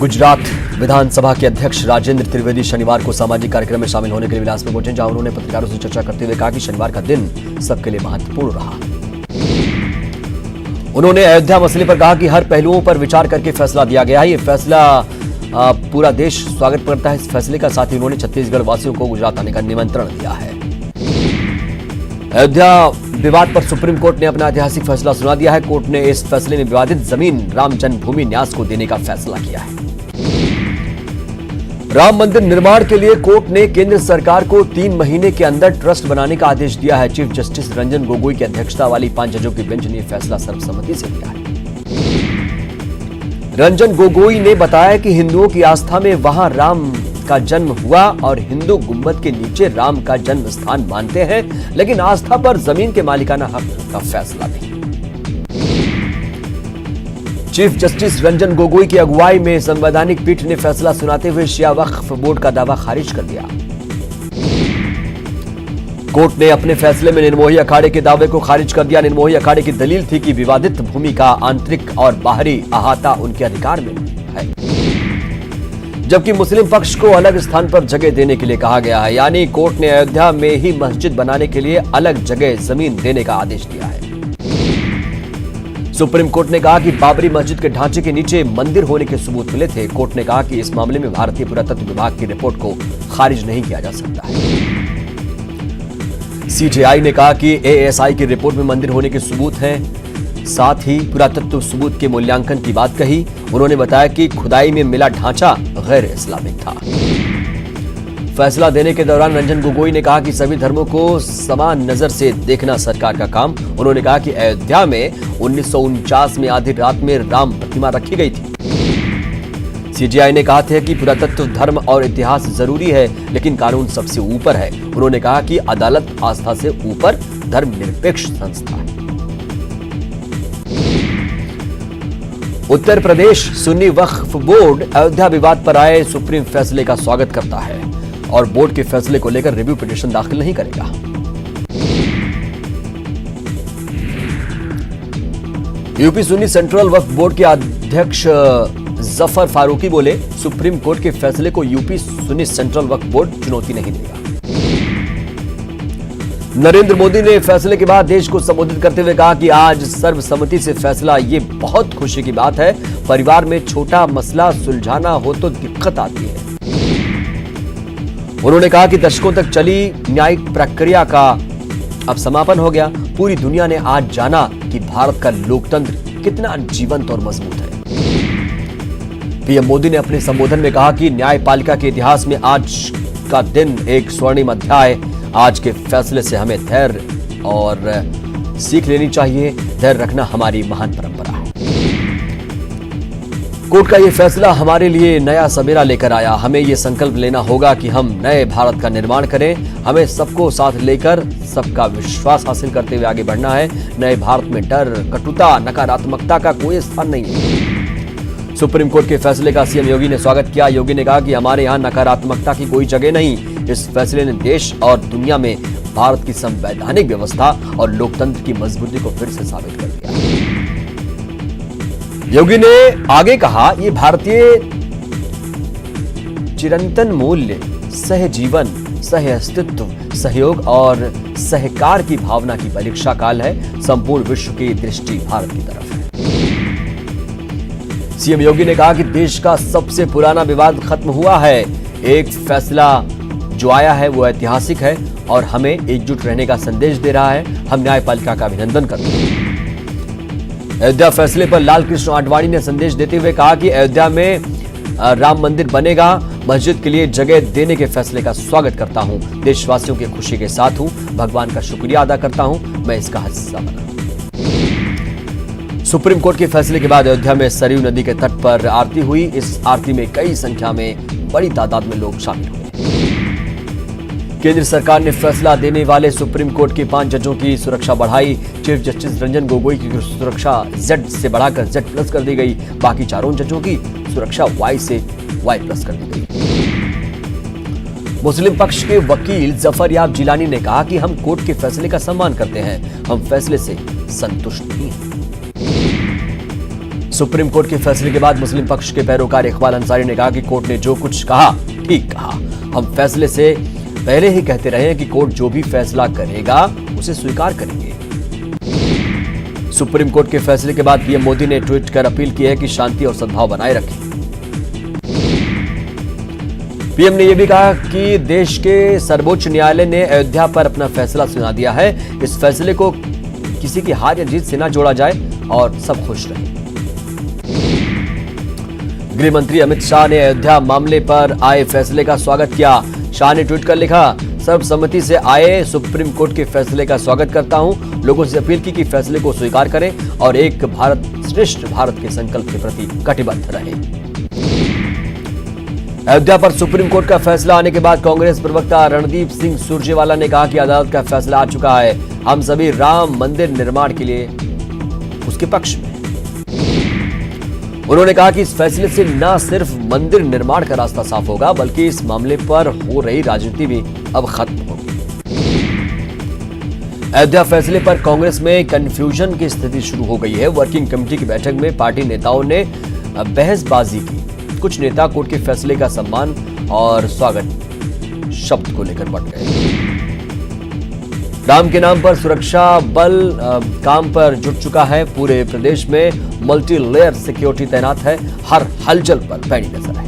गुजरात विधानसभा के अध्यक्ष राजेंद्र त्रिवेदी शनिवार को सामाजिक कार्यक्रम में शामिल होने के लिए बिलासपुर पहुंचे, जहां उन्होंने पत्रकारों से चर्चा करते हुए कहा कि शनिवार का दिन सबके लिए महत्वपूर्ण रहा। उन्होंने अयोध्या मसले पर कहा कि हर पहलुओं पर विचार करके फैसला दिया गया है। ये फैसला पूरा देश स्वागत करता है इस फैसले का। साथ ही उन्होंने छत्तीसगढ़ वासियों को गुजरात आने का निमंत्रण दिया है। अयोध्या विवाद पर सुप्रीम कोर्ट ने अपना ऐतिहासिक फैसला सुना दिया है। कोर्ट ने इस फैसले में विवादित जमीन राम जन्मभूमि न्यास को देने का फैसला किया है। राम मंदिर निर्माण के लिए कोर्ट ने केंद्र सरकार को 3 महीने के अंदर ट्रस्ट बनाने का आदेश दिया है। चीफ जस्टिस रंजन गोगोई की अध्यक्षता वाली 5 जजों की बेंच ने फैसला सर्वसम्मति से लिया है। रंजन गोगोई ने बताया कि हिंदुओं की आस्था में वहां राम का जन्म हुआ और हिंदू गुंबद के नीचे राम का जन्म स्थान मानते हैं, लेकिन आस्था पर जमीन के मालिकाना हक का फैसला नहीं। चीफ जस्टिस रंजन गोगोई की अगुवाई में संवैधानिक पीठ ने फैसला सुनाते हुए शिया वक्फ बोर्ड का दावा खारिज कर दिया। कोर्ट ने अपने फैसले में निर्मोही अखाड़े के दावे को खारिज कर दिया। निर्मोही अखाड़े की दलील थी कि विवादित भूमि का आंतरिक और बाहरी अहाता उनके अधिकार में है, जबकि मुस्लिम पक्ष को अलग स्थान पर जगह देने के लिए कहा गया है। यानी कोर्ट ने अयोध्या में ही मस्जिद बनाने के लिए अलग जगह जमीन देने का आदेश दिया है। सुप्रीम कोर्ट ने कहा कि बाबरी मस्जिद के ढांचे के नीचे मंदिर होने के सबूत मिले थे। कोर्ट ने कहा कि इस मामले में भारतीय पुरातत्व विभाग की रिपोर्ट को खारिज नहीं किया जा सकता है। सीजेआई ने कहा कि एएसआई की रिपोर्ट में मंदिर होने के सबूत हैं। साथ ही पुरातत्व सबूत के मूल्यांकन की बात कही। उन्होंने बताया कि खुदाई में मिला ढांचा गैर इस्लामिक था। फैसला देने के दौरान रंजन गोगोई ने कहा कि सभी धर्मों को समान नजर से देखना सरकार का काम। उन्होंने कहा कि अयोध्या में 1949 में आधी रात में राम प्रतिमा रखी गई थी। सीजेआई ने कहा था कि पुरातत्व, धर्म और इतिहास जरूरी है, लेकिन कानून सबसे ऊपर है। उन्होंने कहा कि अदालत आस्था से ऊपर धर्मनिरपेक्ष संस्था है। उत्तर प्रदेश सुन्नी वक्फ बोर्ड अयोध्या विवाद पर आए सुप्रीम फैसले का स्वागत करता है और बोर्ड के फैसले को लेकर रिव्यू पिटीशन दाखिल नहीं करेगा। यूपी सुन्नी सेंट्रल वक्फ बोर्ड के अध्यक्ष जफर फारूकी बोले, सुप्रीम कोर्ट के फैसले को यूपी सुन्नी सेंट्रल वक्फ बोर्ड चुनौती नहीं देगा। नरेंद्र मोदी ने फैसले के बाद देश को संबोधित करते हुए कहा कि आज सर्वसम्मति से फैसला, ये बहुत खुशी की बात है। परिवार में छोटा मसला सुलझाना हो तो दिक्कत आती है। उन्होंने कहा कि दशकों तक चली न्यायिक प्रक्रिया का अब समापन हो गया। पूरी दुनिया ने आज जाना कि भारत का लोकतंत्र कितना जीवंत और मजबूत है। पीएम मोदी ने अपने संबोधन में कहा कि न्यायपालिका के इतिहास में आज का दिन एक स्वर्णिम अध्याय। आज के फैसले से हमें धैर्य और सीख लेनी चाहिए। धैर्य रखना हमारी महान परंपरा है। कोर्ट का यह फैसला हमारे लिए नया सवेरा लेकर आया। हमें यह संकल्प लेना होगा कि हम नए भारत का निर्माण करें। हमें सबको साथ लेकर सबका विश्वास हासिल करते हुए आगे बढ़ना है। नए भारत में डर, कटुता, नकारात्मकता का कोई स्थान नहीं है। सुप्रीम कोर्ट के फैसले का सीएम योगी ने स्वागत किया। योगी ने कहा कि हमारे यहां नकारात्मकता की कोई जगह नहीं। इस फैसले ने देश और दुनिया में भारत की संवैधानिक व्यवस्था और लोकतंत्र की मजबूती को फिर से साबित कर दिया। योगी ने आगे कहा, ये भारतीय चिरंतन मूल्य, सहजीवन, सह अस्तित्व, सहयोग और सहकार की भावना की परीक्षा काल है। संपूर्ण विश्व की दृष्टि भारत की तरफ है। सीएम योगी ने कहा कि देश का सबसे पुराना विवाद खत्म हुआ है। एक फैसला जो आया है वो ऐतिहासिक है और हमें एकजुट रहने का संदेश दे रहा है। हम न्यायपालिका का अभिनंदन करते हैं। अयोध्या फैसले पर लाल कृष्ण आडवाणी ने संदेश देते हुए कहा कि अयोध्या में राम मंदिर बनेगा। मस्जिद के लिए जगह देने के फैसले का स्वागत करता हूं। देशवासियों की खुशी के साथ हूं। भगवान का शुक्रिया अदा करता हूं। मैं इसका हिस्सा बना। सुप्रीम कोर्ट के फैसले के बाद अयोध्या में सरयू नदी के तट पर आरती हुई। इस आरती में कई संख्या में बड़ी तादाद में लोग शामिल हुए। केंद्र सरकार ने फैसला देने वाले सुप्रीम कोर्ट के 5 जजों की सुरक्षा बढ़ाई। चीफ जस्टिस रंजन गोगोई की सुरक्षा Z से बढ़ाकर Z+ कर दी गई। बाकी 4 जजों की सुरक्षा Y से Y+ कर दी गई। मुस्लिम पक्ष के वकील जफर याब जिलानी ने कहा कि हम कोर्ट के फैसले का सम्मान करते हैं। हम फैसले से संतुष्ट नहीं हैं। सुप्रीम कोर्ट के फैसले के बाद मुस्लिम पक्ष के पैरोकार इकबाल अंसारी ने कहा कि कोर्ट ने जो कुछ कहा ठीक कहा। हम फैसले से पहले ही कहते रहे हैं कि कोर्ट जो भी फैसला करेगा उसे स्वीकार करेंगे। सुप्रीम कोर्ट के फैसले के बाद पीएम मोदी ने ट्वीट कर अपील की है कि शांति और सद्भाव बनाए रखें। पीएम ने यह भी कहा कि देश के सर्वोच्च न्यायालय ने अयोध्या पर अपना फैसला सुना दिया है। इस फैसले को किसी की हार या जीत से न जोड़ा जाए और सब खुश रहें। गृह मंत्री अमित शाह ने अयोध्या मामले पर आए फैसले का स्वागत किया। शाह ने ट्वीट कर लिखा, सर्वसम्मति से आए सुप्रीम कोर्ट के फैसले का स्वागत करता हूं। लोगों से अपील की कि फैसले को स्वीकार करें और एक भारत श्रेष्ठ भारत के संकल्प के प्रति कटिबद्ध रहें। अयोध्या पर सुप्रीम कोर्ट का फैसला आने के बाद कांग्रेस प्रवक्ता रणदीप सिंह सुरजेवाला ने कहा कि अदालत का फैसला आ चुका है। हम सभी राम मंदिर निर्माण के लिए उसके पक्ष में। उन्होंने कहा कि इस फैसले से न सिर्फ मंदिर निर्माण का रास्ता साफ होगा बल्कि इस मामले पर हो रही राजनीति भी अब खत्म होगी। अयोध्या फैसले पर कांग्रेस में कंफ्यूजन की स्थिति शुरू हो गई है। वर्किंग कमेटी की बैठक में पार्टी नेताओं ने बहसबाजी की। कुछ नेता कोर्ट के फैसले का सम्मान और स्वागत शब्द को लेकर बट गए। राम के नाम पर सुरक्षा बल काम पर जुट चुका है। पूरे प्रदेश में मल्टी लेयर सिक्योरिटी तैनात है। हर हलचल पर पैनी नजर है।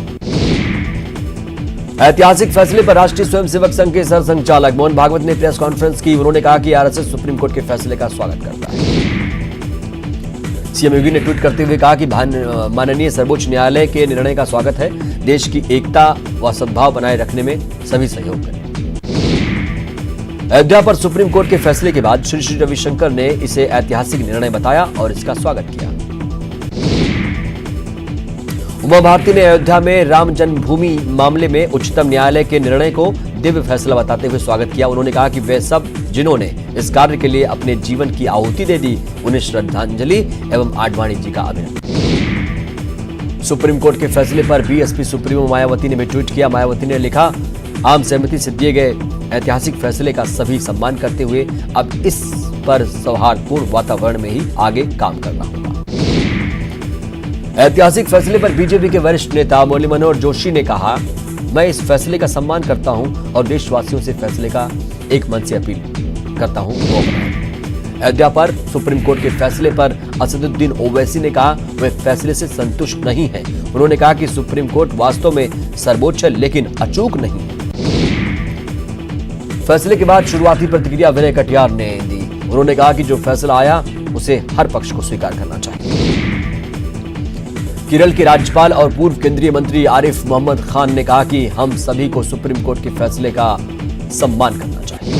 ऐतिहासिक फैसले पर राष्ट्रीय स्वयंसेवक संघ के सरसंघचालक मोहन भागवत ने प्रेस कॉन्फ्रेंस की। उन्होंने कहा कि आरएसएस सुप्रीम कोर्ट के फैसले का स्वागत करता है। सीएम योगी ने ट्वीट करते हुए कहा कि माननीय सर्वोच्च न्यायालय के निर्णय का स्वागत है। देश की एकता व सद्भाव बनाए रखने में सभी सहयोग करें। अयोध्या पर सुप्रीम कोर्ट के फैसले के बाद श्री रविशंकर ने इसे ऐतिहासिक निर्णय बताया और इसका स्वागत किया। उमा भारती ने अयोध्या में राम जन्मभूमि मामले में उच्चतम न्यायालय के निर्णय को दिव्य फैसला बताते हुए स्वागत किया। उन्होंने कहा कि वे सब जिन्होंने इस कार्य के लिए अपने जीवन की आहुति दे दी उन्हें श्रद्धांजलि एवं आडवाणी जी का अभिनंदन। सुप्रीम कोर्ट के फैसले पर बीएसपी सुप्रीमो मायावती ने भी ट्वीट किया। मायावती ने लिखा, आम सहमति से दिए गए ऐतिहासिक फैसले का सभी सम्मान करते हुए अब इस पर सौहार्दपूर्ण वातावरण में ही आगे काम करना होगा। ऐतिहासिक फैसले पर बीजेपी के वरिष्ठ नेता मुरली मनोहर जोशी ने कहा, मैं इस फैसले का सम्मान करता हूं और देशवासियों से फैसले का एक मन से अपील करता हूं वो अपनाएं। अयोध्या पर सुप्रीम कोर्ट के फैसले पर असदुद्दीन ओवैसी ने कहा वे फैसले से संतुष्ट नहीं हैं। उन्होंने कहा कि सुप्रीम कोर्ट वास्तव में सर्वोच्च है लेकिन अचूक नहीं है। फैसले के बाद शुरुआती प्रतिक्रिया विनय कटियार ने दी। उन्होंने कहा कि जो फैसला आया उसे हर पक्ष को स्वीकार करना चाहिए। केरल के राज्यपाल और पूर्व केंद्रीय मंत्री आरिफ मोहम्मद खान ने कहा कि हम सभी को सुप्रीम कोर्ट के फैसले का सम्मान करना चाहिए।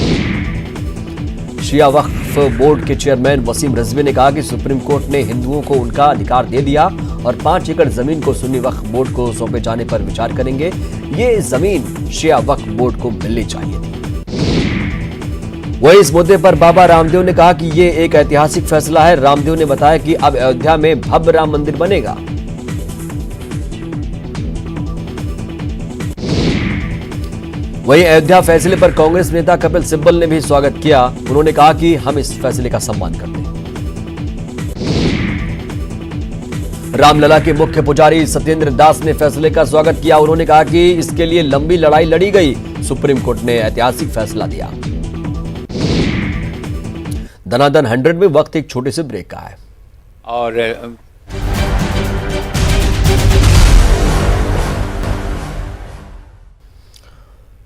शिया वक्फ बोर्ड के चेयरमैन वसीम रिजवी ने कहा कि सुप्रीम कोर्ट ने हिंदुओं को उनका अधिकार दे दिया और 5 एकड़ जमीन को सुन्नी वक्फ बोर्ड को सौंपे जाने पर विचार करेंगे। ये जमीन शिया वक्फ बोर्ड को मिलनी चाहिए थी। वहीं इस मुद्दे पर बाबा रामदेव ने कहा कि ये एक ऐतिहासिक फैसला है। रामदेव ने बताया कि अब अयोध्या में भव्य राम मंदिर बनेगा। वहीं अयोध्या फैसले पर कांग्रेस नेता कपिल सिब्बल ने भी स्वागत किया। उन्होंने कहा कि हम इस फैसले का सम्मान करते हैं। रामलला के मुख्य पुजारी सत्येंद्र दास ने फैसले का स्वागत किया। उन्होंने कहा कि इसके लिए लंबी लड़ाई लड़ी गई। सुप्रीम कोर्ट ने ऐतिहासिक फैसला दिया। धनाधन 100 में वक्त एक छोटे से ब्रेक का है और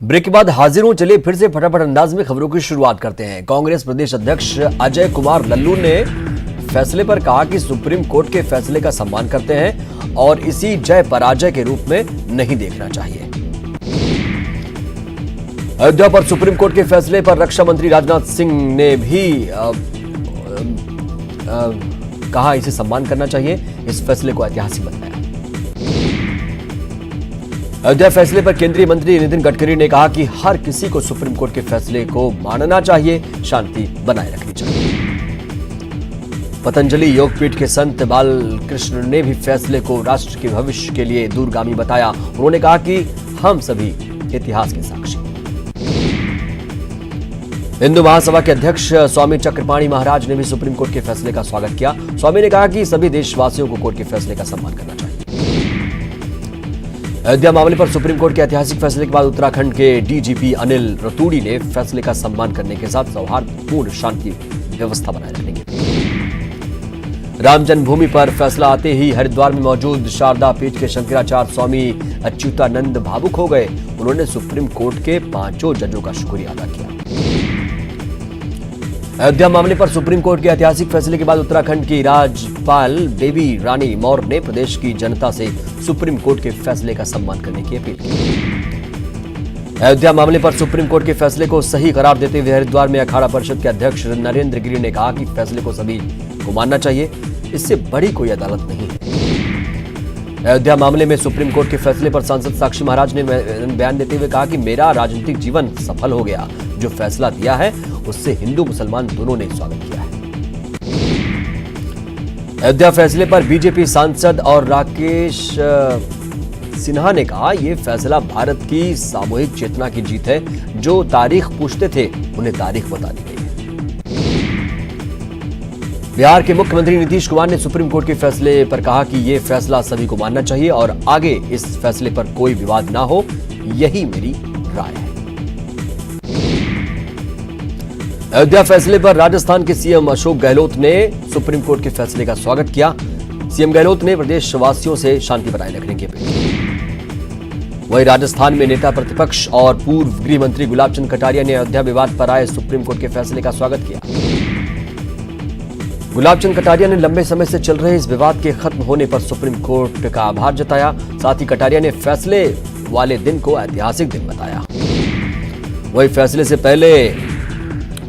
ब्रेक के बाद हाजिर हूं। चलिए फिर से फटाफट अंदाज में खबरों की शुरुआत करते हैं। कांग्रेस प्रदेश अध्यक्ष अजय कुमार लल्लू ने फैसले पर कहा कि सुप्रीम कोर्ट के फैसले का सम्मान करते हैं और इसी जय पराजय के रूप में नहीं देखना चाहिए। अयोध्या पर सुप्रीम कोर्ट के फैसले पर रक्षा मंत्री राजनाथ सिंह ने भी कहा इसे सम्मान करना चाहिए। इस फैसले को ऐतिहासिक बताया। अयोध्या फैसले पर केंद्रीय मंत्री नितिन गडकरी ने कहा कि हर किसी को सुप्रीम कोर्ट के फैसले को मानना चाहिए, शांति बनाए रखनी चाहिए। पतंजलि योगपीठ के संत बालकृष्ण ने भी फैसले को राष्ट्र के भविष्य के लिए दूरगामी बताया। उन्होंने कहा कि हम सभी इतिहास के साक्षी। हिंदू महासभा के अध्यक्ष स्वामी चक्रपाणी महाराज ने भी सुप्रीम कोर्ट के फैसले का स्वागत किया। स्वामी ने कहा कि सभी देशवासियों को कोर्ट के फैसले का सम्मान करना चाहिए। अयोध्या मामले पर सुप्रीम कोर्ट के ऐतिहासिक फैसले के बाद उत्तराखंड के डीजीपी अनिल रतूड़ी ने फैसले का सम्मान करने के साथ सौहार्दपूर्ण शांति व्यवस्था बनाए रखने की राम जन्मभूमि पर फैसला आते ही हरिद्वार में मौजूद शारदा पीठ के शंकराचार्य स्वामी अच्युतानंद भावुक हो गए। उन्होंने सुप्रीम कोर्ट के 5 जजों का शुक्रिया अदा किया। अयोध्या मामले पर सुप्रीम कोर्ट के ऐतिहासिक फैसले के बाद उत्तराखंड की राज्यपाल बेबी रानी मौर्य ने प्रदेश की जनता से सुप्रीम कोर्ट के फैसले का सम्मान करने की अपील की। अयोध्या मामले पर सुप्रीम कोर्ट के फैसले को सही करार देते हुए हरिद्वार में अखाड़ा परिषद के अध्यक्ष नरेंद्र गिरी ने कहा कि फैसले को सभी को मानना चाहिए, इससे बड़ी कोई अदालत नहीं है। अयोध्या मामले में सुप्रीम कोर्ट के फैसले पर सांसद साक्षी महाराज ने बयान देते हुए कहा कि मेरा राजनीतिक जीवन सफल हो गया। जो फैसला दिया है उससे हिंदू मुसलमान दोनों ने स्वागत किया है। अयोध्या फैसले पर बीजेपी सांसद और राकेश सिन्हा ने कहा, यह फैसला भारत की सामूहिक चेतना की जीत है। जो तारीख पूछते थे उन्हें तारीख बता दी गई है। बिहार के मुख्यमंत्री नीतीश कुमार ने सुप्रीम कोर्ट के फैसले पर कहा कि यह फैसला सभी को मानना चाहिए और आगे इस फैसले पर कोई विवाद ना हो, यही मेरी राय है। अयोध्या फैसले पर राजस्थान के सीएम अशोक गहलोत ने सुप्रीम कोर्ट के फैसले का स्वागत किया। सीएम गहलोत ने प्रदेशवासियों से शांति बनाए रखने की अपील की। वहीं राजस्थान में नेता प्रतिपक्ष और पूर्व गृह मंत्री गुलाब चंद कटारिया ने अयोध्या विवाद पर आए सुप्रीम कोर्ट के फैसले का स्वागत किया। गुलाब चंद कटारिया ने लंबे समय से चल रहे इस विवाद के खत्म होने पर सुप्रीम कोर्ट का आभार जताया। साथ ही कटारिया ने फैसले वाले दिन को ऐतिहासिक दिन बताया। वहीं फैसले से पहले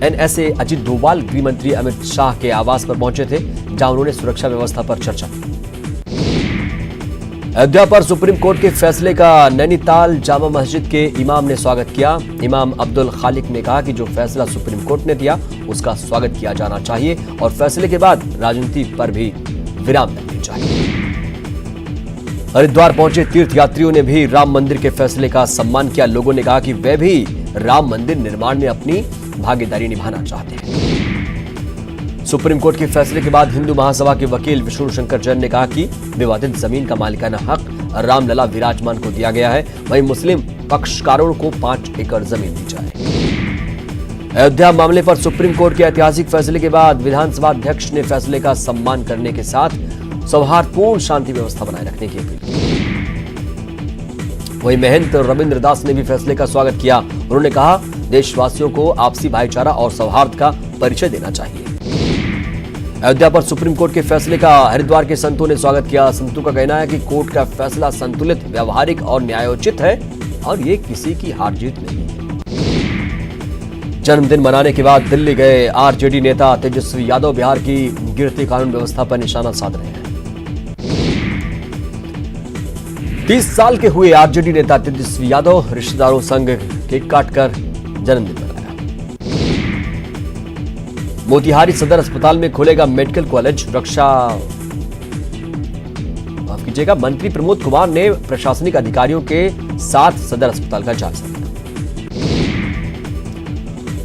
एनएसए अजित डोभाल गृह मंत्री अमित शाह के आवास पर पहुंचे थे, जहां उन्होंने सुरक्षा व्यवस्था पर चर्चा की। अयोध्या पर सुप्रीम कोर्ट के फैसले का नैनीताल जामा मस्जिद के इमाम ने स्वागत किया। इमाम अब्दुल खालिक ने कहा कि जो फैसला सुप्रीम कोर्ट ने दिया उसका स्वागत किया जाना चाहिए और फैसले के बाद राजनीति पर भी विराम लगनी चाहिए। हरिद्वार पहुंचे तीर्थयात्रियों ने भी राम मंदिर के फैसले का सम्मान किया। लोगों ने कहा कि वे भी राम मंदिर निर्माण में अपनी भागीदारी निभाना चाहते हैं। सुप्रीम कोर्ट के फैसले के बाद हिंदू महासभा के वकील विष्णु शंकर जैन ने कहा कि विवादित जमीन का मालिकाना हक रामलला विराजमान को दिया गया है। वहीं मुस्लिम पक्षकारों को 5 एकड़ जमीन दी जाए। अयोध्या मामले पर सुप्रीम कोर्ट के ऐतिहासिक फैसले के बाद विधानसभा अध्यक्ष ने फैसले का सम्मान करने के साथ सौहार्दपूर्ण शांति व्यवस्था बनाए रखने की अपील की। वहीं महंत रविंद्र दास ने भी फैसले का स्वागत किया। उन्होंने कहा, देशवासियों को आपसी भाईचारा और सौहार्द का परिचय देना चाहिए। अयोध्या पर सुप्रीम कोर्ट के फैसले का हरिद्वार के संतों ने स्वागत किया। संतों का कहना है कि कोर्ट का फैसला संतुलित, व्यावहारिक और न्यायोचित है और ये किसी की हार जीत नहीं है। जन्मदिन मनाने के बाद दिल्ली गए आरजेडी नेता तेजस्वी यादव बिहार की गिरती कानून व्यवस्था पर निशाना साध रहे हैं। 30 साल के हुए आरजेडी नेता तेजस्वी यादव रिश्तेदारों संग केक काटकर जन्मदिन मनाया। मोतिहारी सदर अस्पताल में खुलेगा मेडिकल कॉलेज। मंत्री प्रमोद कुमार ने प्रशासनिक अधिकारियों के साथ सदर अस्पताल का जायजा लिया।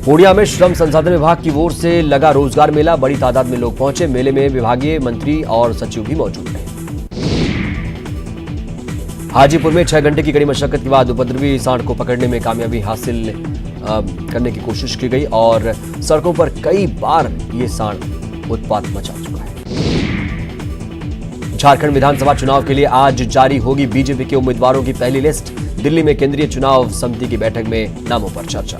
पूर्णिया में श्रम संसाधन विभाग की ओर से लगा रोजगार मेला। बड़ी तादाद में लोग पहुंचे। मेले में विभागीय मंत्री और सचिव भी मौजूद रहे। हाजीपुर में 6 घंटे की कड़ी मशक्कत के बाद उपद्रवी सांड को पकड़ने में कामयाबी हासिल करने की कोशिश की गई और सड़कों पर कई बार ये सांड उत्पात मचा चुका है। झारखंड विधानसभा चुनाव के लिए आज जारी होगी बीजेपी के उम्मीदवारों की पहली लिस्ट। दिल्ली में केंद्रीय चुनाव समिति की बैठक में नामों पर चर्चा।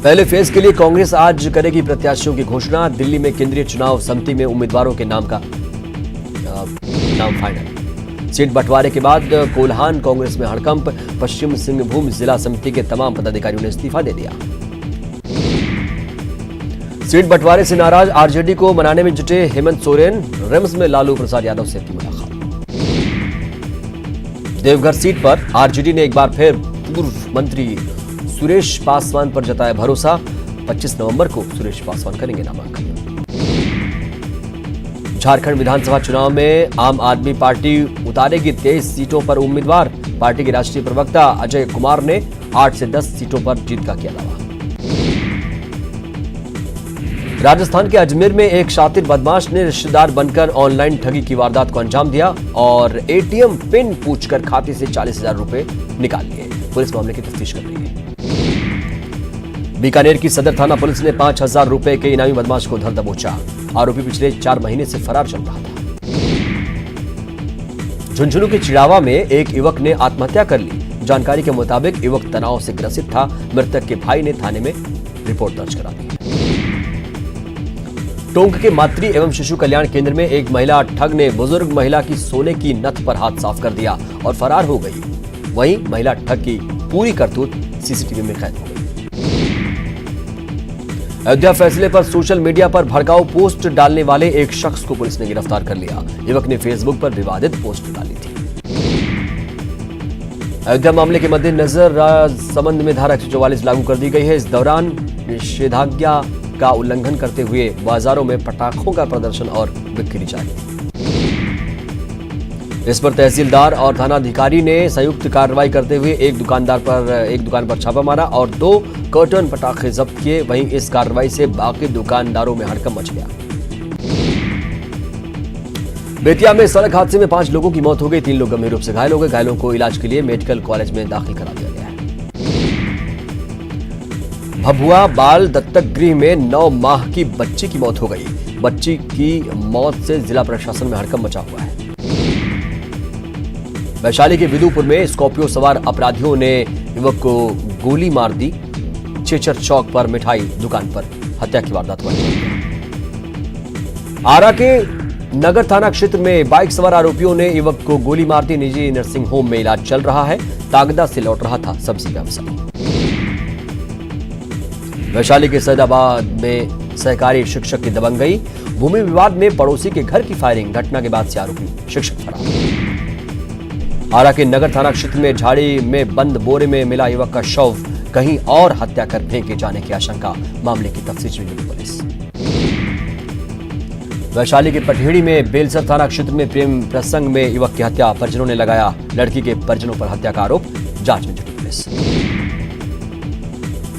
पहले फेज के लिए कांग्रेस आज करेगी प्रत्याशियों की घोषणा। दिल्ली में केंद्रीय चुनाव समिति में उम्मीदवारों के नाम फाइनल। सीट बंटवारे के बाद कोल्हान कांग्रेस में हड़कंप। पश्चिम सिंहभूम जिला समिति के तमाम पदाधिकारियों ने इस्तीफा दे दिया। सीट बंटवारे से नाराज आरजेडी को मनाने में जुटे हेमंत सोरेन। रिम्स में लालू प्रसाद यादव से की मुलाकात। देवघर सीट पर आरजेडी ने एक बार फिर पूर्व मंत्री सुरेश पासवान पर जताया भरोसा। 25 नवंबर को सुरेश पासवान करेंगे नामांकन। झारखंड विधानसभा चुनाव में आम आदमी पार्टी उतारेगी 23 सीटों पर उम्मीदवार। पार्टी के राष्ट्रीय प्रवक्ता अजय कुमार ने 8 से 10 सीटों पर जीत का किया दावा। राजस्थान के अजमेर में एक शातिर बदमाश ने रिश्तेदार बनकर ऑनलाइन ठगी की वारदात को अंजाम दिया और एटीएम पिन पूछकर खाते से 40,000 रुपए निकाल लिए। पुलिस मामले की तफ्तीश कर रही है। बीकानेर की सदर थाना पुलिस ने 5,000 रुपए के इनामी बदमाश को धर दबोचा। आरोपी पिछले 4 महीने से फरार चल रहा था। झुंझुनू के चिड़ावा में एक युवक ने आत्महत्या कर ली। जानकारी के मुताबिक युवक तनाव से ग्रसित था। मृतक के भाई ने थाने में रिपोर्ट दर्ज करा दी। टोंक के मातृ एवं शिशु कल्याण केंद्र में एक महिला ठग ने बुजुर्ग महिला की सोने की नथ पर हाथ साफ कर दिया और फरार हो गई। वहीं महिला ठग की पूरी करतूत सीसीटीवी में कैद हो गई। अयोध्या फैसले पर सोशल मीडिया पर भड़काऊ पोस्ट डालने वाले एक शख्स को पुलिस ने गिरफ्तार कर लिया। युवक ने फेसबुक पर विवादित पोस्ट डाली थी। अयोध्या मामले के मद्देनजर राजसमंद में धारा 144 लागू कर दी गई है। इस दौरान निषेधाज्ञा का उल्लंघन करते हुए बाजारों में पटाखों का प्रदर्शन और बिक्री जारी। इस पर तहसीलदार और थानाधिकारी ने संयुक्त कार्रवाई करते हुए एक दुकान पर छापा मारा और 2 कर्टन पटाखे जब्त किए। वहीं इस कार्रवाई से बाकी दुकानदारों में हड़कंप मच गया। बेतिया में सड़क हादसे में 5 लोगों की मौत हो गई। 3 लोग गंभीर रूप से घायल हो गए। घायलों को इलाज के लिए मेडिकल कॉलेज में दाखिल करा दिया गया है। भभुआ बाल दत्तक गृह में 9 माह की बच्ची की मौत हो गई। बच्ची की मौत से जिला प्रशासन में हड़कंप मचा हुआ है। वैशाली के विदुपुर में स्कॉर्पियो सवार अपराधियों ने युवक को गोली मार दी। चेचर चौक पर मिठाई दुकान पर हत्या की वारदात हुई। आरा के नगर थाना क्षेत्र में बाइक सवार आरोपियों ने युवक को गोली मार दी। निजी नर्सिंग होम में इलाज चल रहा है। तागदा से लौट रहा था सब्जी व्यवसायी। वैशाली के सैदाबाद में सहकारी शिक्षक की दबंगई। भूमि विवाद में पड़ोसी के घर की फायरिंग। घटना के बाद से आरोपी शिक्षक फरार। आरा के नगर थाना क्षेत्र में झाड़ी में बंद बोरे में मिला युवक का शव। कहीं और हत्या कर फेंके जाने की आशंका। मामले की तफ्तीश में जुटी पुलिस। वैशाली के पटहेड़ी में बेलसर थाना क्षेत्र में प्रेम प्रसंग में युवक की हत्या। परिजनों ने लगाया लड़की के परिजनों पर हत्या का आरोप। जांच में जुटी पुलिस।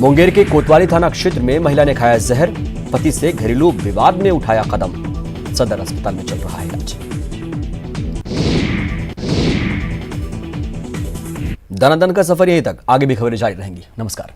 मुंगेर के कोतवाली थाना क्षेत्र में महिला ने खाया जहर। पति से घरेलू विवाद में उठाया कदम। सदर अस्पताल में चल रहा है इलाज। दनादन का सफर यहीं तक। आगे भी खबरें जारी रहेंगी। नमस्कार।